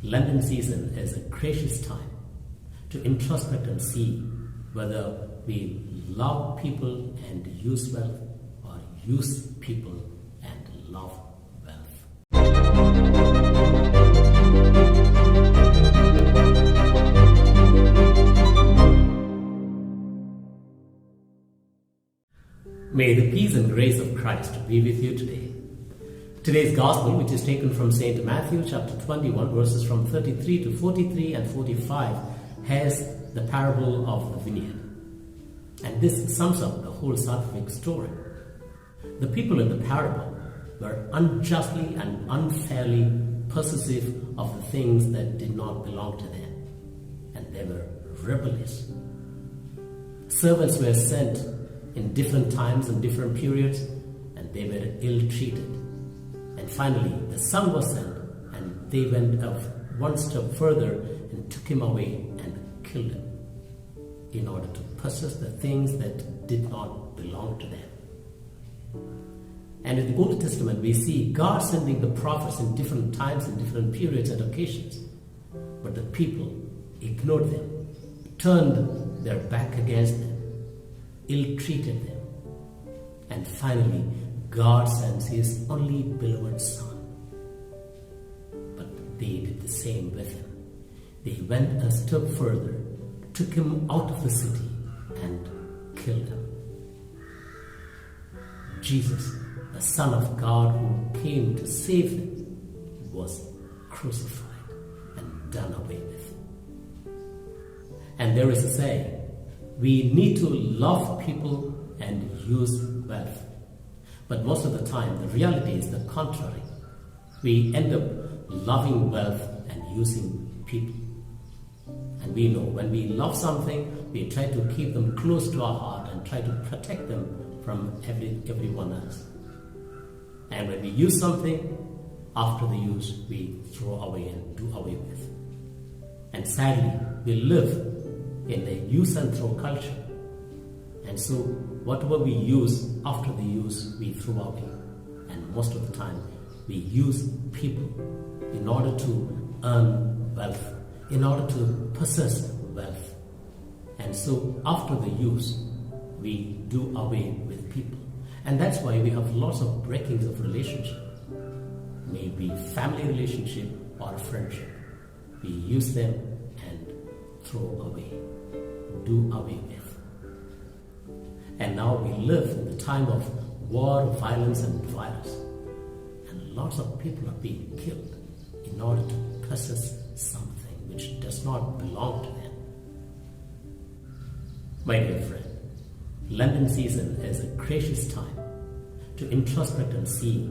Lenten season is a gracious time to introspect and see whether we love people and use wealth or use people and love wealth. May the peace and grace of Christ be with you today. Today's Gospel, which is taken from St. Matthew chapter 21, verses from 33 to 43 and 45, has the parable of the vineyard. And this sums up the whole salvific story. The people in the parable were unjustly and unfairly possessive of the things that did not belong to them, and they were rebellious. Servants were sent in different times and different periods, and they were ill-treated. And finally, the son was sent, and they went one step further and took him away and killed him in order to possess the things that did not belong to them. And in the Old Testament, we see God sending the prophets in different times, in different periods and occasions. But the people ignored them, turned their back against them, ill-treated them. And finally, God sends His only beloved Son. But they did the same with Him. They went a step further, took Him out of the city, and killed Him. Jesus, the Son of God who came to save them, was crucified and done away with. And there is a saying, we need to love people and use wealth. But most of the time, the reality is the contrary. We end up loving wealth and using people. And we know when we love something, we try to keep them close to our heart and try to protect them from everyone else. And when we use something, after the use, we throw away and do away with. And sadly, we live in a use and throw culture. And so whatever we use, after the use, we throw away. And most of the time, we use people in order to earn wealth, in order to possess wealth. And so after the use, we do away with people. And that's why we have lots of breakings of relationship. Maybe family relationship or friendship. We use them and throw away, do away with. And now we live in the time of war, violence and virus. And lots of people are being killed in order to possess something which does not belong to them. My dear friend, Lenten season is a gracious time to introspect and see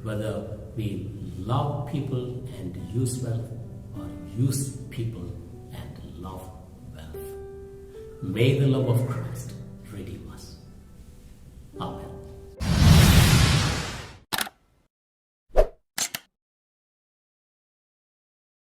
whether we love people and use wealth or use people and love wealth. May the love of Christ